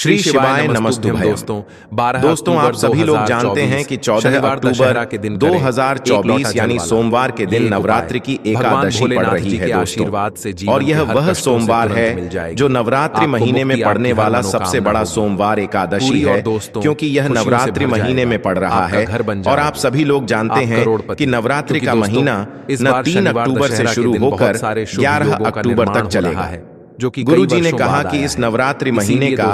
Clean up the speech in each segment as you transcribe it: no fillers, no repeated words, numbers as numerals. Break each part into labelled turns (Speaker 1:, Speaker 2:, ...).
Speaker 1: श्री शिवाय नमस्तुभ्यं। दोस्तों आप सभी लोग जानते हैं कि 14 अक्टूबर 2024 यानी सोमवार के दिन नवरात्रि की एकादशी पड़ रही है दोस्तों। और यह वह सोमवार है जो नवरात्रि महीने में पड़ने वाला सबसे बड़ा सोमवार एकादशी है, क्योंकि यह नवरात्रि महीने में पड़ रहा है। और आप सभी लोग जानते हैं कि नवरात्रि का महीना न 3 अक्टूबर से शुरू होकर 11 अक्टूबर तक चलेगा।
Speaker 2: जो कि
Speaker 1: गुरु जी ने कहा कि इस नवरात्रि महीने का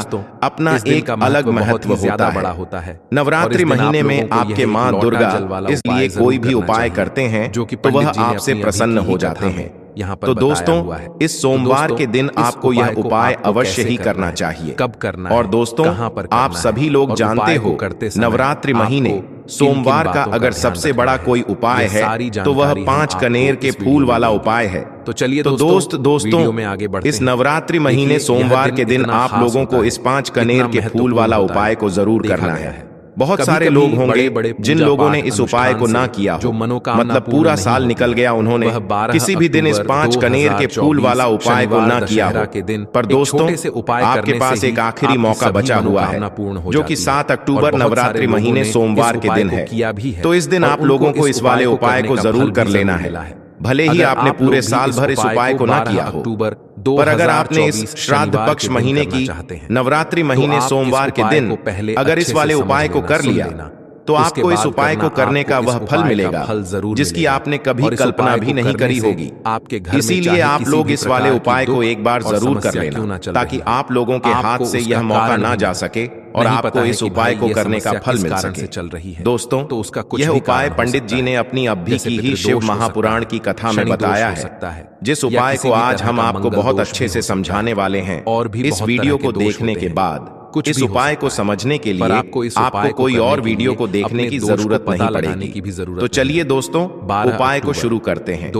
Speaker 1: अपना एक अलग महत्व होता है। नवरात्रि महीने में आपके माँ दुर्गा इसलिए कोई भी उपाय करते हैं तो वह आपसे प्रसन्न हो जाते हैं। तो दोस्तों इस सोमवार के दिन आपको यह उपाय अवश्य ही करना चाहिए।
Speaker 2: कब करना
Speaker 1: और दोस्तों आप सभी लोग जानते हो नवरात्रि महीने सोमवार का अगर सबसे बड़ा कोई उपाय है तो वह 5 कनेर के फूल वाला उपाय है।
Speaker 2: तो चलिए
Speaker 1: दोस्तों
Speaker 2: में आगे बढ़ते
Speaker 1: इस नवरात्रि महीने सोमवार के दिन आप लोगों को इस 5 कनेर के फूल वाला उपाय को जरूर करना है। बहुत सारे लोग होंगे जिन लोगों ने इस उपाय को ना किया हो, मतलब पूरा साल निकल गया उन्होंने किसी भी दिन इस 5 कनेर के फूल वाला उपाय को ना किया हो। पर दोस्तों आपके पास एक आखिरी मौका बचा हुआ है जो कि 7 अक्टूबर नवरात्रि महीने सोमवार के दिन है। तो इस दिन आप लोगों को इस वाले उपाय को जरूर कर लेना है, भले ही आपने पूरे साल भर इस उपाय को ना किया हो। पर अगर आपने इस श्राद्ध पक्ष महीने की नवरात्रि महीने सोमवार के दिन अगर इस वाले उपाय को कर लिया तो आपको इस उपाय को करने का वह फल मिलेगा जिसकी आपने कभी कल्पना भी नहीं करी होगी। इसीलिए आप लोग इस वाले उपाय को एक बार जरूर कर लेना ताकि आप लोगों के हाथ से यह मौका ना जा सके और आपको इस उपाय को करने का फल मिल सके। दोस्तों यह उपाय पंडित जी ने अपनी अभी की ही शिव महापुराण की कथा में बताया है, जिस उपाय को आज हम आपको बहुत अच्छे से समझाने वाले हैं। इस वीडियो को देखने के बाद इस उपाय को समझने के लिए आपको कोई और वीडियो को देखने की जरूरत नहीं पड़ेगी। तो चलिए दोस्तों उपाय को शुरू करते हैं।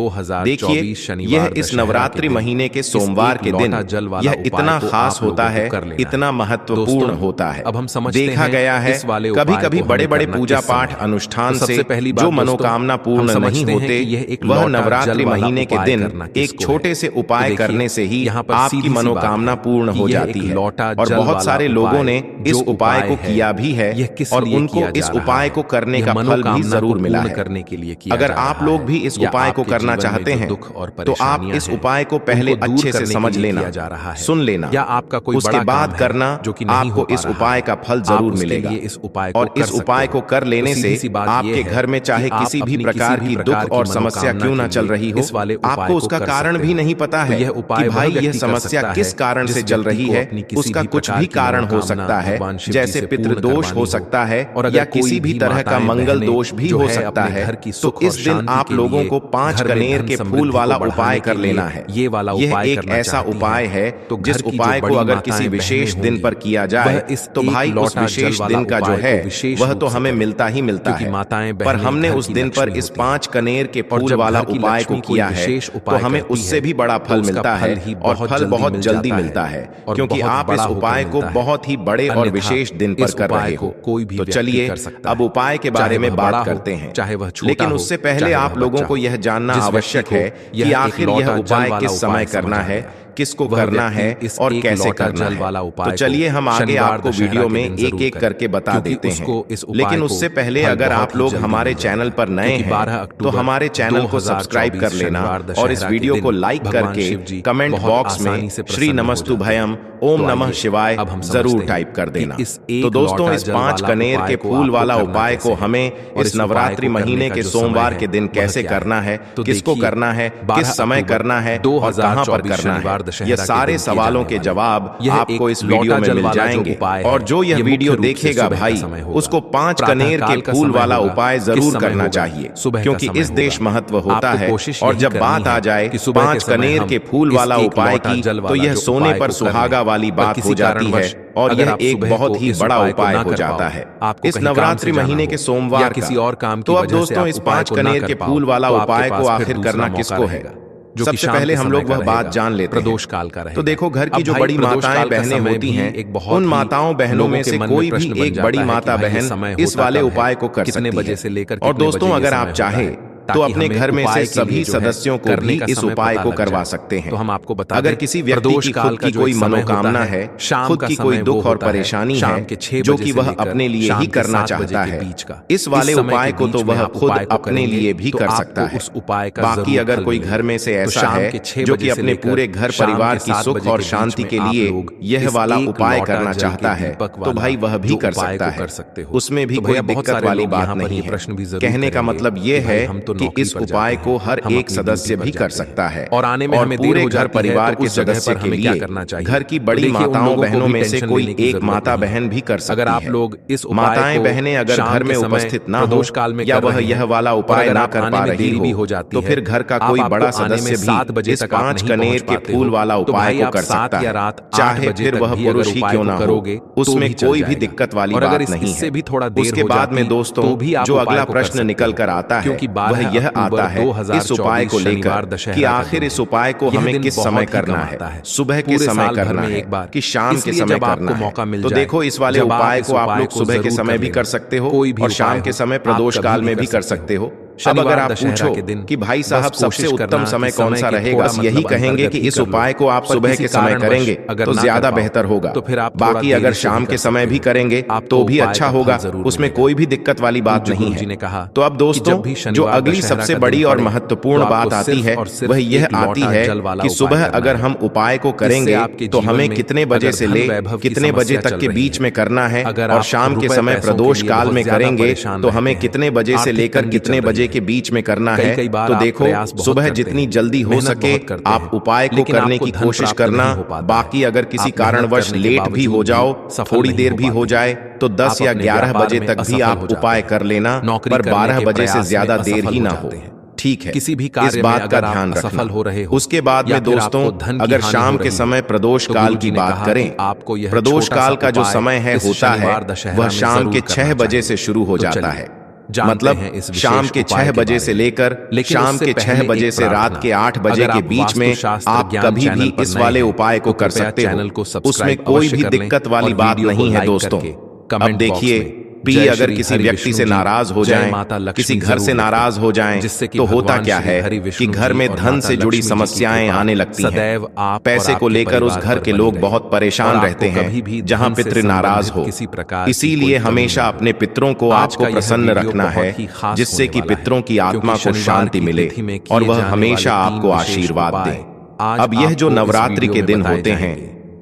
Speaker 1: देखिए यह इस नवरात्रि महीने के सोमवार के दिन यह इतना खास होता है, इतना महत्वपूर्ण होता है। देखा गया है कभी कभी बड़े बड़े पूजा पाठ अनुष्ठान से जो मनोकामना पूर्ण नहीं होते, वह नवरात्रि महीने के दिन एक छोटे से उपाय करने से ही आपकी मनोकामना पूर्ण हो जाती है। और बहुत सारे लोगों ने इस उपाय को किया भी है और उनको इस उपाय को करने का फल भी जरूर मिला है। अगर आप लोग भी इस उपाय को करना चाहते हैं तो आप इस उपाय को पहले अच्छे से समझ लेना, सुन लेना, उसके बाद करना, आपको इस उपाय का फल जरूर मिलेगा। और इस उपाय को कर लेने से आपके घर में चाहे किसी भी प्रकार की दुख और समस्या क्यों ना चल रही हो, आपको उसका कारण भी नहीं पता है कि भाई यह समस्या किस कारण से चल रही है, उसका कुछ भी कारण हो सकता है, जैसे पितृदोष हो सकता है या किसी भी तरह का मंगल दोष भी हो सकता है। तो इस दिन आप लोगों को 5 कनेर के फूल वाला उपाय कर लेना है। यह एक ऐसा उपाय है जिस उपाय को अगर किसी विशेष दिन पर किया जाए तो भाई उस विशेष दिन का जो है वह तो हमें मिलता ही मिलता है। पर हमने उस दिन पर इस 5 कनेर के फूल वाला उपाय को किया है तो हमें उससे भी बड़ा फल मिलता है और फल बहुत जल्दी मिलता है, क्योंकि आप इस उपाय को बहुत ही बड़े और विशेष दिन पर कर रहे हो। तो चलिए अब उपाय के बारे में बात करते हैं, लेकिन उससे पहले आप लोगों को यह जानना आवश्यक है कि आखिर यह उपाय किस समय करना है, किसको करना है और कैसे करना है। तो चलिए हम आगे आपको वीडियो में एक एक करके बता देते हैं। लेकिन उससे पहले अगर आप लोग हमारे चैनल पर नए हैं तो हमारे चैनल को सब्सक्राइब कर लेना और इस वीडियो को लाइक करके कमेंट बॉक्स में श्री नमस्तुभयम ओम नमः शिवाय जरूर टाइप कर देना। तो दोस्तों इस 5 कनेर के फूल वाला उपाय को हमें इस नवरात्रि महीने के सोमवार के दिन कैसे करना है, किसको करना है, किस समय करना है और कहां पर करना है, ये सारे सवालों के जवाब आपको इस वीडियो में मिल जाएंगे। और जो यह वीडियो देखेगा भाई उसको 5 कनेर के फूल वाला उपाय जरूर करना चाहिए, क्योंकि इस देश महत्व होता है। और जब बात आ जाए 5 कनेर के फूल वाला उपाय की तो यह सोने पर सुहागा वाली बात हो जाती है और यह एक बहुत ही बड़ा उपाय हो जाता है इस नवरात्रि महीने के सोमवार का। तो अब दोस्तों इस 5 कनेर के फूल वाला उपाय को आखिर करना किसको है, सबसे पहले हम लोग वह बात जान लेते हैं। तो देखो घर की जो बड़ी माताएं बहनें होती हैं, उन माताओं बहनों में से कोई भी एक बड़ी माता बहन इस वाले उपाय को कर सकती है। और दोस्तों अगर आप चाहे तो अपने घर में से सभी सदस्यों को भी इस उपाय को करवा सकते हैं।
Speaker 2: तो हम आपको बता
Speaker 1: अगर किसी व्यक्ति की खुद की कोई मनोकामना है, खुद की कोई दुख और परेशानी है जो कि वह अपने लिए ही करना चाहता है, इस वाले उपाय को तो वह खुद अपने लिए भी कर सकता है। बाकी अगर कोई घर में से ऐसा है जो कि अपने पूरे घर परिवार की सुख और शांति के लिए यह वाला उपाय करना चाहता है, तो भाई वह भी कर सकता है, उसमें भी कोई दिक्कत वाली बात नहीं है। कहने का मतलब ये है कि इस उपाय को हर एक सदस्य भी कर सकता है
Speaker 2: और आने में हमें
Speaker 1: पूरे घर परिवार के सदस्य के लिए घर की बड़ी माताओं बहनों में से कोई एक माता बहन भी कर सकती है।
Speaker 2: अगर आप लोग इस
Speaker 1: माताएं बहनें अगर घर में उपस्थित ना हो या वह यह वाला उपाय ना कर पा रही हो, तो फिर घर का कोई बड़ा सदस्य भी इस 5 कनेर के फूल वाला उपाय को कर सकता है, चाहे फिर वह पुरुष ही क्यों ना हो, उसमें कोई भी दिक्कत वाली बात नहीं है। उसके बाद में दोस्तों जो अगला प्रश्न निकल कर आता है वह यह आता है इस उपाय को लेकर कि आखिर इस उपाय को हमें किस समय करना है, सुबह के समय करना है कि शाम के समय करना है। तो देखो इस वाले उपाय को आप लोग सुबह के समय भी कर सकते हो और शाम के समय प्रदोष काल में भी कर सकते हो। अब अगर आप पूछो कि भाई साहब सबसे उत्तम समय कौन सा रहेगा, यही कहेंगे कि इस उपाय को आप सुबह के समय करेंगे तो ज्यादा बेहतर होगा। बाकी अगर शाम के समय भी करेंगे तो भी अच्छा होगा, उसमें कोई भी दिक्कत वाली बात नहीं है। तो अब दोस्तों जो अगली सबसे बड़ी और महत्वपूर्ण बात आती है वह यह आती है कि सुबह अगर हम उपाय को करेंगे तो हमें कितने बजे से ले कितने बजे तक के बीच में करना है, और शाम के समय प्रदोष काल में करेंगे तो हमें कितने बजे से लेकर कितने बजे के बीच में करना है। तो देखो सुबह जितनी जल्दी हो सके आप उपाय को करने की कोशिश करना। बाकी अगर किसी कारणवश लेट भी हो जाओ, थोड़ी देर भी हो जाए, तो 10 या 11 बजे तक भी आप उपाय कर लेना, पर 12 बजे से ज्यादा देर ही ना हो, ठीक है?
Speaker 2: किसी भी
Speaker 1: इस बात का ध्यान रखना।
Speaker 2: हो रहे हो
Speaker 1: उसके बाद में दोस्तों अगर शाम के समय प्रदोष काल की बात करें, प्रदोष काल का जो समय है होता है वह शाम के 6 बजे से शुरू हो जाता है। मतलब शाम के 6 बजे से लेकर शाम के 6 बजे से रात के 8 बजे के बीच में आप कभी भी इस वाले उपाय को कर सकते हो, उसमें कोई भी दिक्कत वाली बात नहीं है दोस्तों। अब देखिए अगर किसी व्यक्ति से नाराज हो जाएं, किसी घर से नाराज हो जाएं, तो होता क्या है कि घर में धन से जुड़ी समस्याएं आने लगती हैं। पैसे को लेकर उस घर के लोग बहुत परेशान रहते हैं जहां पितृ नाराज हो। इसीलिए हमेशा अपने पितरों को आपको प्रसन्न रखना है, जिससे कि पितरों की आत्मा को शांति मिले और वह हमेशा आपको आशीर्वाद दें। अब यह जो नवरात्रि के दिन होते हैं,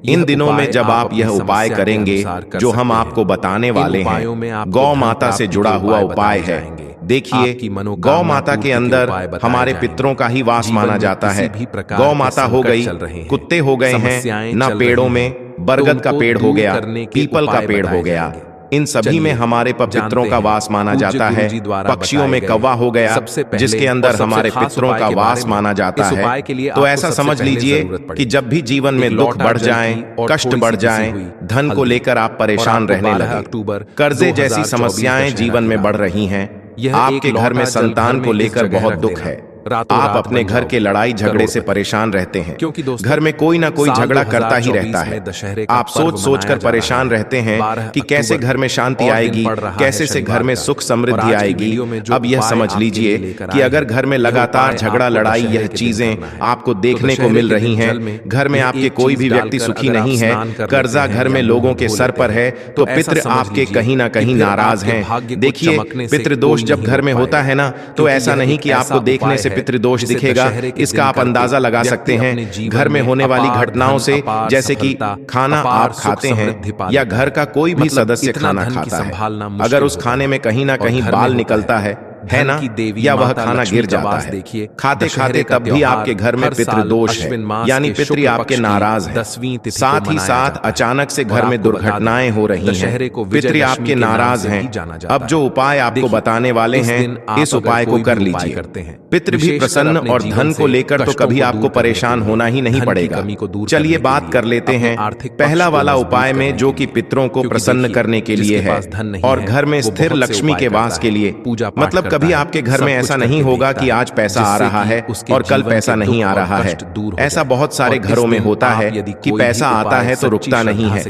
Speaker 1: इन दिनों में जब आप यह उपाय करेंगे जो हम आपको बताने वाले हैं, गौ माता से जुड़ा हुआ उपाय है। देखिए गौ माता के अंदर हमारे पितरों का ही वास माना जाता है। गौ माता हो गई, कुत्ते हो गए हैं ना, पेड़ों में बरगद का पेड़ हो गया, पीपल का पेड़ हो गया, इन सभी में हमारे पितरों का वास माना जाता है। पक्षियों में कौवा हो गया जिसके अंदर हमारे पितरों का वास माना जाता है। तो ऐसा समझ लीजिए कि जब भी जीवन में दुख बढ़ जाए, कष्ट बढ़ जाए, धन को लेकर आप परेशान रहने लगे, कर्जे जैसी समस्याएं जीवन में बढ़ रही हैं, आपके घर में संतान को लेकर बहुत दुख है, आप अपने घर के लड़ाई झगड़े से परेशान रहते हैं, क्योंकि घर में कोई ना कोई झगड़ा करता ही रहता है। आप सोच सोच कर परेशान रहते हैं कि कैसे घर में शांति आएगी, कैसे से घर में सुख समृद्धि आएगी। अब यह समझ लीजिए कि अगर घर में लगातार झगड़ा लड़ाई यह चीजें आपको देखने को मिल रही हैं, घर में आपके कोई भी व्यक्ति सुखी नहीं है, कर्जा घर में लोगों के सर पर है, तो पितृ आपके कहीं ना कहीं नाराज हैं। देखिए पितृदोष जब घर में होता है ना, तो ऐसा नहीं कि आपको देखने से पितृदोष दिखेगा, इसका आप अंदाजा लगा सकते हैं घर में होने वाली घटनाओं से, जैसे कि खाना आप खाते हैं या घर का कोई भी सदस्य खाना खाता है, अगर उस खाने में कहीं ना कहीं बाल निकलता है ना, या वह खाना गिर जाता है खाते खाते, तब भी आपके घर में पितृदोष है, यानी पितृ आपके नाराज हैं। साथ ही साथ अचानक से घर में दुर्घटनाएं हो रही हैं, पितृ आपके नाराज हैं। अब जो उपाय आपको बताने वाले हैं, इस उपाय को कर लीजिए, पितृ भी प्रसन्न और धन को लेकर तो कभी आपको परेशान होना ही नहीं पड़ेगा। चलिए बात कर लेते हैं पहला वाला उपाय में, जो कि पितरों को प्रसन्न करने के लिए है और घर में स्थिर लक्ष्मी के वास के लिए। मतलब कभी आपके घर में ऐसा नहीं होगा कि आज पैसा आ रहा है और कल पैसा नहीं आ रहा है। ऐसा बहुत सारे घरों में होता है कि पैसा आता है तो रुकता नहीं है,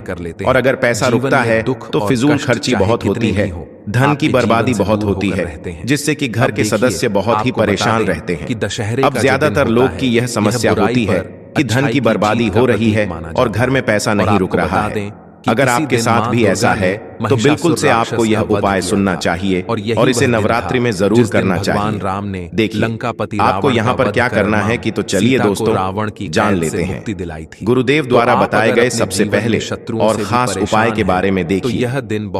Speaker 1: और अगर पैसा रुकता है तो फिजूल खर्ची बहुत होती है। धन की बर्बादी बहुत होती है, जिससे कि घर के सदस्य बहुत ही परेशान रहते हैं। अब ज्यादातर लोग की यह समस्या होती है कि धन की बर्बादी हो रही है और घर में पैसा नहीं रुक रहा है। अगर आपके साथ भी ऐसा है तो बिल्कुल से आपको यह उपाय सुनना चाहिए और इसे नवरात्रि में जरूर करना चाहिए। देखिए, आपको यहाँ पर क्या करना है कि तो चलिए दोस्तों जान लेते हैं। गुरुदेव द्वारा बताए गए सबसे पहले और खास उपाय के बारे में देखिए।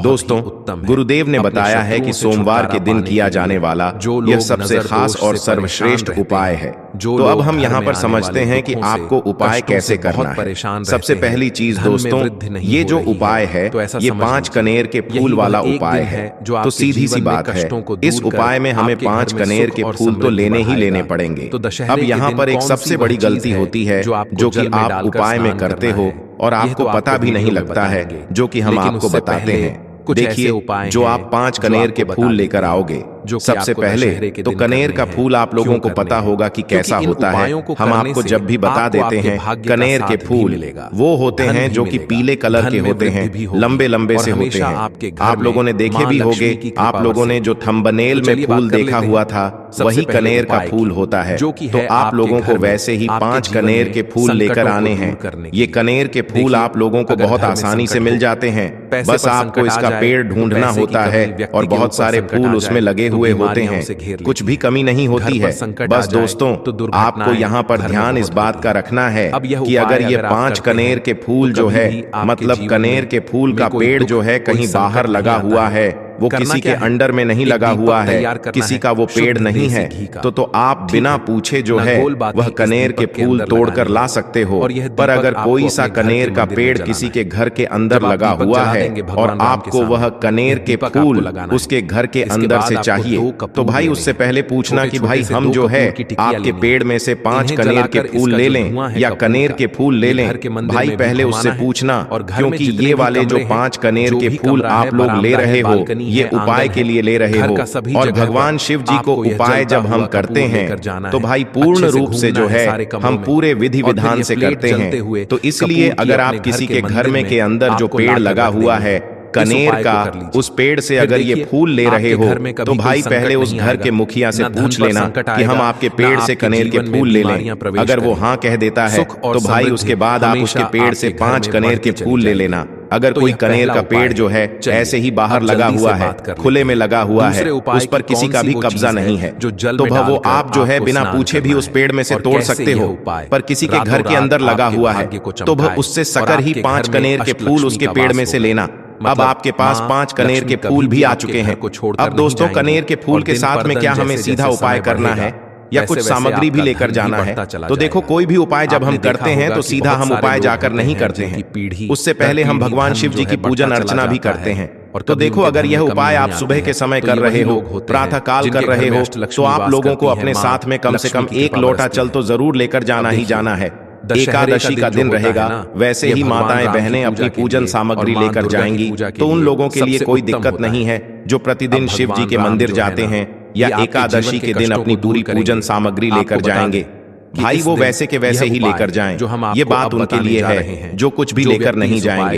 Speaker 1: दोस्तों, गुरुदेव ने बताया है कि सोमवार के दिन किया जाने वाला यह सबसे खास और सर्वश्रेष्ठ उपाय है। तो अब हम यहाँ पर समझते हैं कि आपको उपाय कैसे करना है। सबसे पहली चीज दोस्तों, ये जो उपाय है ये 5 कनेर के फूल वाला उपाय है। तो सीधी सी बात है, इस उपाय में हमें 5 कनेर के फूल तो लेने ही लेने पड़ेंगे। अब यहाँ पर एक सबसे बड़ी गलती होती है जो कि आप उपाय में करते हो और आपको पता भी नहीं लगता है, जो कि हम आपको बताते हैं। देखिए, जो आप 5 कनेर के फूल लेकर आओगे, सबसे पहले तो कनेर का फूल आप लोगों को पता होगा कि कैसा होता है। हम आपको जब भी बता देते हैं, कनेर के फूल वो होते हैं जो कि पीले कलर के होते हैं, लंबे लंबे से होते हैं। आप लोगों ने देखे भी होंगे, आप लोगों ने जो थंबनेल में फूल देखा हुआ था वही कनेर का फूल होता है। तो आप लोगों को वैसे ही 5 कनेर के फूल लेकर आने हैं। ये कनेर के फूल आप लोगों को बहुत आसानी से मिल जाते हैं, बस आपको इसका पेड़ ढूंढना होता है और बहुत सारे फूल उसमें लगे हुए होते हैं, कुछ भी कमी नहीं होती है। बस दोस्तों, आपको यहाँ पर ध्यान इस बात का रखना है कि अगर ये 5 कनेर के फूल जो है, मतलब कनेर के फूल का पेड़ जो है कहीं बाहर लगा हुआ है, वो किसी के अंडर में नहीं लगा हुआ है, किसी का वो पेड़ नहीं है, तो आप बिना पूछे जो है वह कनेर के फूल तोड़कर ला सकते हो। पर अगर कोई सा कनेर का पेड़ किसी के घर के अंदर लगा हुआ है और आपको वह कनेर के फूल उसके घर के अंदर से चाहिए, तो भाई उससे पहले पूछना कि भाई हम जो है आपके पेड़ में से 5 कनेर के फूल ले लें या कनेर के फूल ले लें। भाई पहले उससे पूछना, क्योंकि ये वाले जो 5 कनेर के फूल आप लोग ले रहे हो ये उपाय के लिए ले रहे हो, और भगवान शिव जी को उपाय जब हम करते हैं तो भाई पूर्ण रूप से जो है हम पूरे विधि विधान से करते हैं। तो इसलिए अगर आप किसी के घर में के अंदर जो पेड़ लगा हुआ है कनेर का, उस पेड़ से अगर ये फूल ले रहे हो तो भाई पहले उस घर के मुखिया से पूछ लेना कि हम आपके पेड़ से कनेर के फूल ले लें। अगर वो हाँ कह देता है तो भाई उसके बाद आप उसके पेड़ से 5 कनेर के फूल ले लेना। अगर कोई कनेर का पेड़ जो है ऐसे ही बाहर लगा हुआ है, खुले में लगा हुआ है, उस पर किसी का भी कब्जा नहीं है, तो वो आप जो है बिना पूछे भी उस पेड़ में से तोड़ सकते हो। पर किसी के घर के अंदर लगा हुआ है तो वह उससे सकर ही 5 कनेर के फूल उसके पेड़ में से लेना। अब आपके पास 5 कनेर के फूल भी आ चुके हैं। अब दोस्तों, कनेर के फूल के साथ में क्या हमें सीधा उपाय करना है या कुछ सामग्री भी लेकर जाना है? तो देखो, कोई भी उपाय जब हम करते हैं तो सीधा हम उपाय जाकर नहीं करते हैं, उससे पहले हम भगवान शिव जी की पूजन अर्चना भी करते हैं। तो देखो, अगर यह उपाय आप सुबह के समय कर रहे हो, प्रातः काल कर रहे हो, तो आप लोगों को अपने साथ में कम से कम 1 लोटा जल तो जरूर लेकर जाना ही जाना है। एकादशी का दिन रहेगा, वैसे ही माताएं बहनें अपनी पूजन सामग्री लेकर जाएंगी, तो उन लोगों के लिए कोई दिक्कत नहीं है जो प्रतिदिन शिव जी के मंदिर जाते हैं या एकादशी के दिन अपनी पूरी पूजन सामग्री लेकर जाएंगे। भाई वो वैसे के वैसे ही लेकर जाएं। ये बात उनके लिए है जो कुछ भी लेकर नहीं जाएंगे।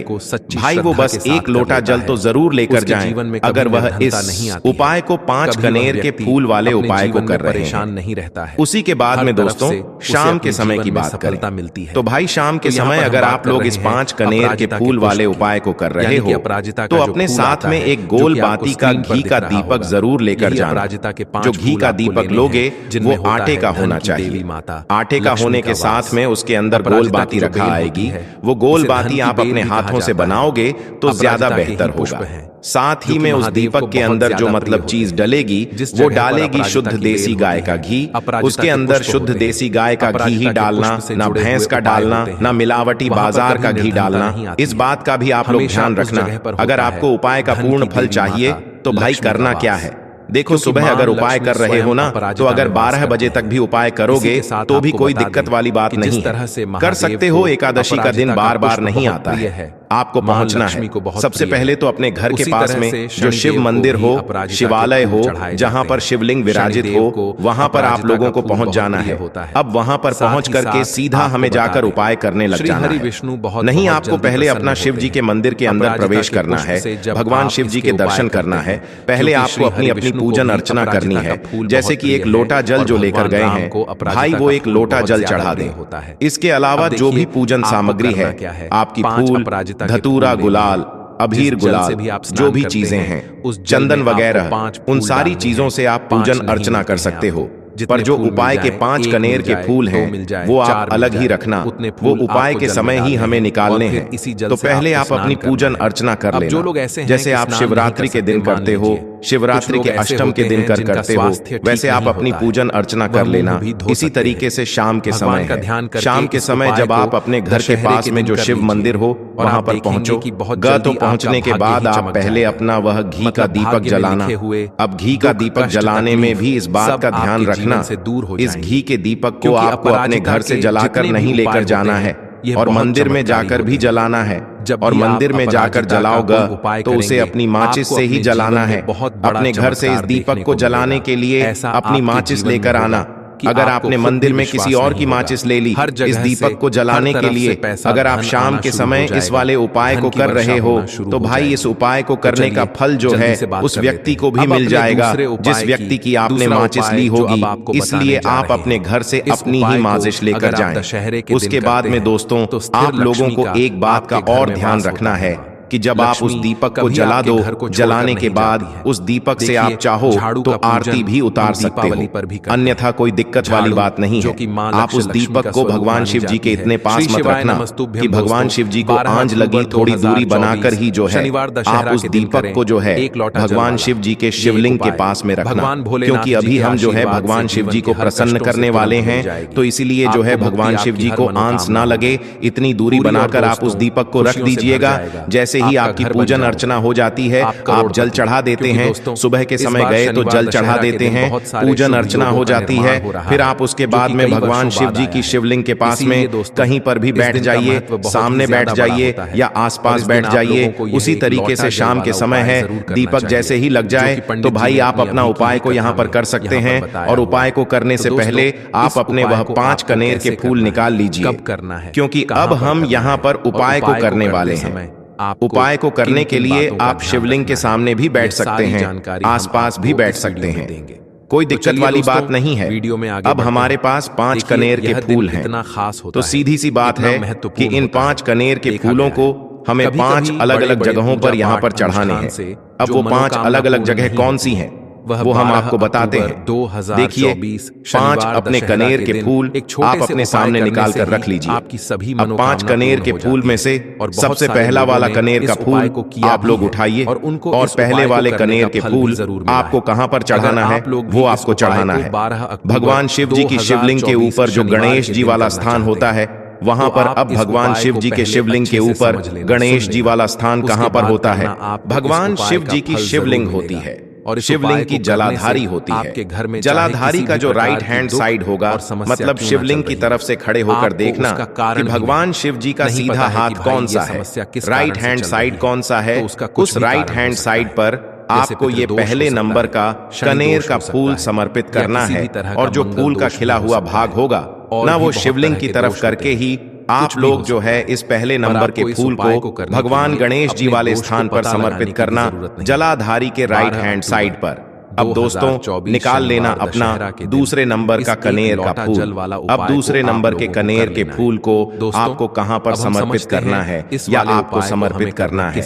Speaker 1: भाई वो बस 1 लोटा जल तो जरूर लेकर जाएं अगर वह इस उपाय को 5 कनेर के फूल वाले उपाय को कर रहे हैं। उसी के बाद में दोस्तों शाम के समय की बात करें तो भाई शाम के समय अगर आप लोग इस 5 कनेर के फूल वाले उपाय को कर रहे हो तो अपने साथ में एक गोल बाती का घी का दीपक जरूर लेकर जाना। जो घी का दीपक लोगे वो आटे का होना चाहिए। आटे का होने के साथ में उसके अंदर गोल बाती रखा आएगी। वो गोल बाती आप अपने हाथों से बनाओगे तो ज्यादा बेहतर होगा। साथ ही में उस दीपक के अंदर जो मतलब चीज डलेगी वो डालेगी शुद्ध देसी गाय का घी। उसके अंदर शुद्ध देसी गाय का घी ही डालना, ना भैंस का डालना, ना मिलावटी बाजार का घी डालना। इस बात का भी आप लोग ध्यान रखना। अगर आपको उपाय का पूर्ण फल चाहिए तो भाई करना क्या है, देखो सुबह अगर उपाय कर रहे हो ना तो अगर 12 बजे तक भी उपाय करोगे तो भी कोई दिक्कत वाली बात नहीं है। कर सकते हो, एकादशी का दिन बार बार नहीं आता है। आपको पहुंचना है। सबसे पहले तो अपने घर के पास में जो शिव मंदिर हो, शिवालय हो, जहां पर शिवलिंग विराजित हो, वहां पर आप लोगों को पहुंच जाना है। अब वहां पर पहुंच करके सीधा हमें जाकर उपाय करने लग जाना है। नहीं, आपको पहले अपना शिव जी के मंदिर के अंदर प्रवेश करना है, भगवान शिव जी के दर्शन करना है। पहले आपको अपनी अपनी पूजन अर्चना करनी है। जैसे कि एक लोटा जल जो लेकर गए हैं भाई, वो एक लोटा जल चढ़ा दें। इसके अलावा जो भी पूजन सामग्री है, आपकी फूल, धतूरा, गुलाल, अबीर, गुलाल, जो भी चीजें हैं, चंदन वगैरह, उन सारी चीजों से आप पूजन अर्चना कर सकते हो। पर जो उपाय के 5 कनेर के फूल हैं वो आप अलग ही रखना। वो उपाय के समय ही हमें निकालने हैं। तो पहले आप अपनी पूजन अर्चना कर लेना। जैसे आप शिवरात्रि के दिन करते हो, शिवरात्रि के अष्टम के दिन करते हो, वैसे आप अपनी पूजन अर्चना कर लेना। इसी तरीके से शाम के समय है। शाम के समय जब आप अपने घर के पास में जो शिव मंदिर हो वहां पर पहुंचो। तो पहुंचने के बाद आप पहले अपना वह घी का दीपक जलाना। अब घी का दीपक जलाने में भी इस बात का ध्यान रखना, इस घी के दीपक को आपको अपने घर से जलाकर नहीं लेकर जाना है और मंदिर में जाकर भी जलाना है। और मंदिर में जाकर जलाओगा तो उसे अपनी माचिस से ही जलाना है। अपने घर से इस दीपक को जलाने के लिए अपनी माचिस लेकर आना। अगर आपने मंदिर में किसी और की माचिस ले ली इस दीपक को जलाने के लिए, अगर आप शाम के समय इस वाले उपाय को कर रहे हो तो भाई इस उपाय को करने का फल जो है उस व्यक्ति को भी मिल जाएगा जिस व्यक्ति की आपने माचिस ली होगी। इसलिए आप अपने घर से अपनी ही माचिस लेकर जाएं। उसके बाद में दोस्तों, आप लोगों को एक बात का और ध्यान रखना है कि जब आप उस दीपक को जला दो, जलाने के बाद उस दीपक से आप चाहो तो आरती भी उतार सकते हो, अन्यथा कोई दिक्कत वाली बात नहीं है। आप उस दीपक को भगवान शिव जी के इतने पास मत रखना कि भगवान शिव जी को आंच लगी, थोड़ी दूरी बनाकर ही जो है आप उस दीपक को जो है भगवान शिव जी के शिवलिंग के पास में रखना। क्योंकि अभी हम जो है भगवान शिव जी को प्रसन्न करने वाले हैं, तो इसीलिए जो है भगवान शिव जी को आंच ना लगे, इतनी दूरी बनाकर आप उस दीपक को रख दीजिएगा। जैसे ही आपकी पूजन अर्चना हो जाती है, आप जल चढ़ा देते हैं। सुबह के समय गए तो जल चढ़ा देते हैं, पूजन अर्चना हो जाती है। फिर आप उसके बाद में भगवान शिव जी की शिवलिंग के पास में कहीं पर भी बैठ जाइए, सामने बैठ जाइए या आसपास बैठ जाइए। उसी तरीके से शाम के समय है, दीपक जैसे ही लग जाए तो भाई आप अपना उपाय को यहाँ पर कर सकते हैं। और उपाय को करने से पहले आप अपने वह 5 कनेर के फूल निकाल लीजिए, क्योंकि अब हम यहाँ पर उपाय को करने वाले हैं। उपाय को करने के लिए आप शिवलिंग के सामने भी बैठ सकते हैं, आसपास भी बैठ सकते हैं, कोई दिक्कत वाली बात नहीं है। अब हमारे पास 5 कनेर के फूल हैं, तो सीधी सी बात है कि इन 5 कनेर के फूलों को हमें 5 अलग अलग जगहों पर यहाँ पर चढ़ाने हैं। अब वो 5 अलग अलग जगह कौन सी हैं वो हम आपको बताते हैं। देखिए, 5 अपने कनेर के फूल आप अपने सामने निकाल कर रख लीजिए। अब 5 कनेर के फूल में से सबसे पहला वाला कनेर का फूल आप लोग उठाइए और पहले वाले कनेर के फूल आपको कहां पर चढ़ाना है वो आपको चढ़ाना है। भगवान शिव जी की शिवलिंग के ऊपर जो गणेश जी वाला स्थान होता है वहां पर अब भगवान शिव जी के शिवलिंग के ऊपर गणेश जी वाला स्थान कहां पर होता है? भगवान शिव जी की शिवलिंग होती है और शिवलिंग की जलाधारी होती है। जलाधारी का जो राइट हैंड साइड होगा, मतलब शिवलिंग की तरफ से खड़े होकर देखना कि भगवान शिव जी का सीधा हाथ कौन सा है, राइट हैंड साइड कौन सा है। उस राइट हैंड साइड पर आपको ये पहले नंबर का कनेर का फूल समर्पित करना है। और जो फूल का खिला हुआ भाग होगा ना, वो शिवलिंग की तरफ करके ही आप लोग जो है इस पहले नंबर के फूल को भगवान गणेश जी वाले स्थान पर समर्पित करना, जलाधारी के राइट हैंड साइड पर। अब दोस्तों निकाल लेना अपना दूसरे नंबर का कनेर का फूल। अब दूसरे नंबर के कनेर के फूल को आपको कहां पर समर्पित करना है या आपको समर्पित करना है?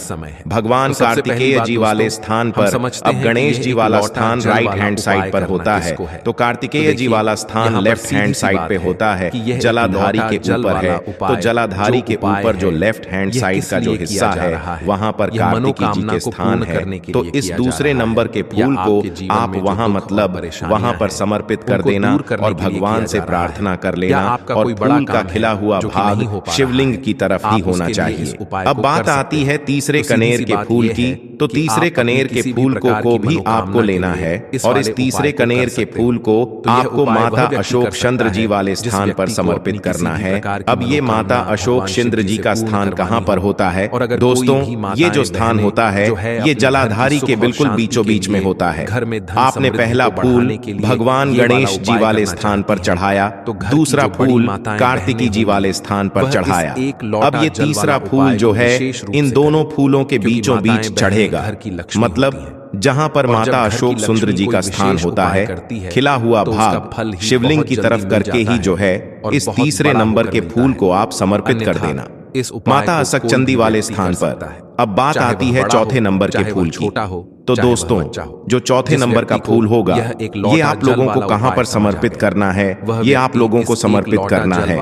Speaker 1: भगवान कार्तिकेय जी वाले स्थान पर। अब गणेश जी वाला स्थान राइट हैंड साइड पर होता है, तो कार्तिकेय जी वाला स्थान लेफ्ट हैंड साइड पे होता है, जलाधारी के ऊपर है। तो जलाधारी के ऊपर जो लेफ्ट हैंड साइड का जो हिस्सा है वहां पर कार्तिकेय जी के स्थान है। तो इस दूसरे नंबर के फूल को आप वहां मतलब वहां पर समर्पित कर देना और भगवान से प्रार्थना कर लेना। और फूल का खिला हुआ भाग शिवलिंग की तरफ ही होना चाहिए। अब बात आती है तीसरे कनेर के फूल की। तो तीसरे कनेर के फूल को भी आपको लेना है और इस तीसरे कनेर के फूल को आपको माता अशोक चंद्र जी वाले स्थान पर समर्पित करना है। अब ये माता अशोक चंद्र जी का स्थान कहाँ पर होता है दोस्तों? ये जो स्थान होता है ये जलाधारी के बिल्कुल बीचों बीच में होता है। आपने पहला फूल भगवान गणेश जी वाले स्थान पर चढ़ाया, दूसरा फूल कार्तिकी जी वाले स्थान पर चढ़ाया। अब ये तीसरा फूल जो है इन दोनों फूलों के बीचों बीच चढ़ेगा, मतलब जहां पर माता अशोक सुंदर जी का स्थान होता है, खिला हुआ भाग शिवलिंग की तरफ करके ही जो है इस तीसरे नंबर के फूल को आप समर्पित कर देना माता असक चंदी वाले स्थान पर। अब बात आती है चौथे नंबर के फूल की। तो दोस्तों जो चौथे नंबर का फूल होगा ये आप लोगों को कहां पर समर्पित करना है? ये आप लोगों को समर्पित करना है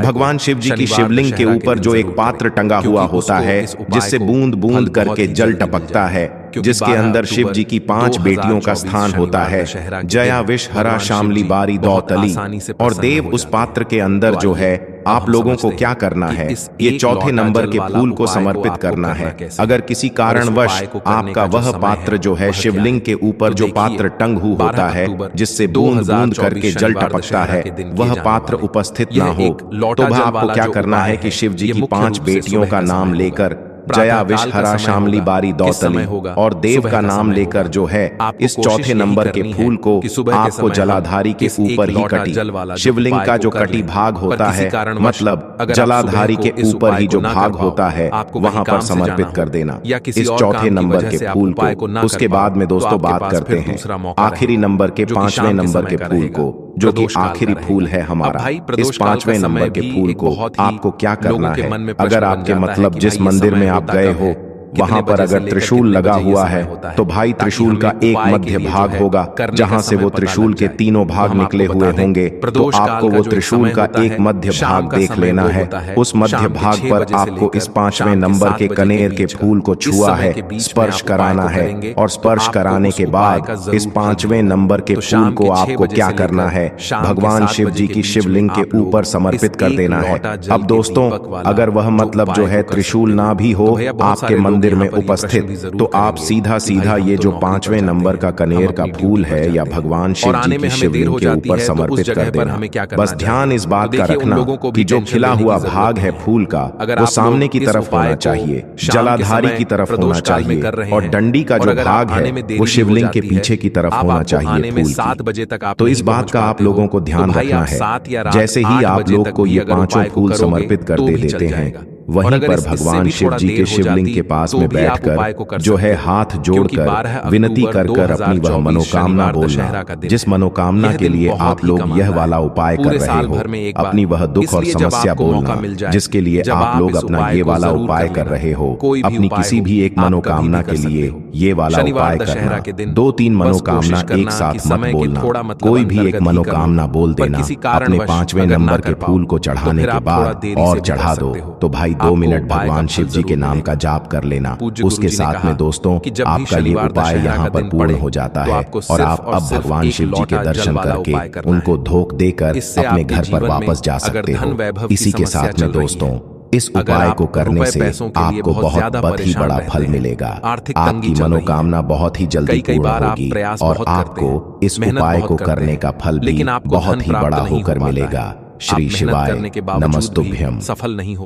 Speaker 1: भगवान शिव जी की शिवलिंग के ऊपर जो एक पात्र टंगा हुआ होता है जिससे बूंद बूंद करके जल टपकता है, जिसके अंदर शिव जी की 5 बेटियों का स्थान होता है, जया विष हरा शामली बारी दौतली। और देव उस पात्र के अंदर जो है आप लोगों को क्या करना है, ये चौथे नंबर के फूल को समर्पित करना है। अगर किसी कारणवश आपका वह पात्र जो है शिवलिंग के ऊपर जो पात्र टंग होता है जिससे बूंद बूंद करके जल टपकता है वह पात्र उपस्थित ना हो, तो वह आपको क्या करना है कि शिव जी की 5 बेटियों का नाम लेकर जया विष हरा शामली बारी दौतली और देव का नाम लेकर जो है इस चौथे नंबर के फूल को आपको जलाधारी के ऊपर ही कटी शिवलिंग का जो कटी भाग होता है, मतलब जलाधारी के ऊपर ही जो भाग होता है वहां पर समर्पित कर देना इस चौथे नंबर के फूल को। उसके बाद में दोस्तों बात करते हैं आखिरी नंबर के 5वें नंबर के फूल को, जो कि आखिरी फूल है हमारा। इस 5वें नंबर के फूल को आपको क्या करना है? अगर आपके मतलब जिस मंदिर में आप गए हो वहां पर अगर त्रिशूल लगा हुआ है तो भाई त्रिशूल का एक मध्य भाग होगा जहां से वो त्रिशूल के तीनों भाग निकले हुए होंगे, तो आपको वो त्रिशूल का एक मध्य भाग देख लेना है। उस मध्य भाग पर आपको इस 5वें नंबर के कनेर के फूल को छुआ है, स्पर्श कराना है और स्पर्श कराने के बाद इस 5वें नंबर के फूल को आपको क्या करना है? भगवान शिव जी की शिवलिंग के ऊपर समर्पित कर देना है। अब दोस्तों अगर वह मतलब जो है त्रिशूल ना भी हो आपके मंदिर में उपस्थित, तो आप सीधा सीधा ये जो 5वें नंबर का कनेर का फूल है या भगवान शिव जी की शिवलिंग के ऊपर समर्पित कर देना। बस ध्यान इस बात का रखना कि जो खिला हुआ भाग है फूल का वो सामने की तरफ होना चाहिए, जलाधारी की तरफ होना चाहिए, और डंडी का जो भाग है वो शिवलिंग के पीछे की तरफ होना चाहिए फूल की। तो इस बात का आप लोगों को ध्यान रखना है। जैसे ही आप लोग को ये 5 फूल समर्पित कर देते हैं वहीं पर भगवान शिव जी के शिवलिंग के पास में बैठकर जो है हाथ जोड़कर विनती कर कर अपनी वह मनोकामना बोलना, जिस मनोकामना के लिए आप लोग यह वाला उपाय कर रहे हो, अपनी वह दुख और समस्या बोलना जिसके लिए आप लोग अपना ये वाला उपाय कर रहे हो। अपनी किसी भी एक मनोकामना के लिए ये वाला उपाय करना, 2-3 मनोकामना एक साथ मत बोलना, कोई भी एक मनोकामना बोल देना। अपने 5वें नंबर के फूल को चढ़ाने के बाद और चढ़ा दो तो भाई 2 मिनट भगवान शिव जी के नाम का जाप कर लेना। उसके साथ में दोस्तों आपका ये उपाय यहाँ पर पूर्ण हो जाता है और आप अब भगवान शिव जी के दर्शन करके उनको धोख देकर अपने घर पर वापस जा सकते हो। इसी के साथ में दोस्तों इस उपाय को करने से आपको बहुत ही बड़ा फल मिलेगा। आपकी मनोकामना बहुत ही जल्दी पूर्ण होगी और आपको इस उपाय को करने का फल भी बहुत ही बड़ा होकर मिलेगा। श्री शिवाय नमस्तुभ्यम।
Speaker 2: सफल नहीं हो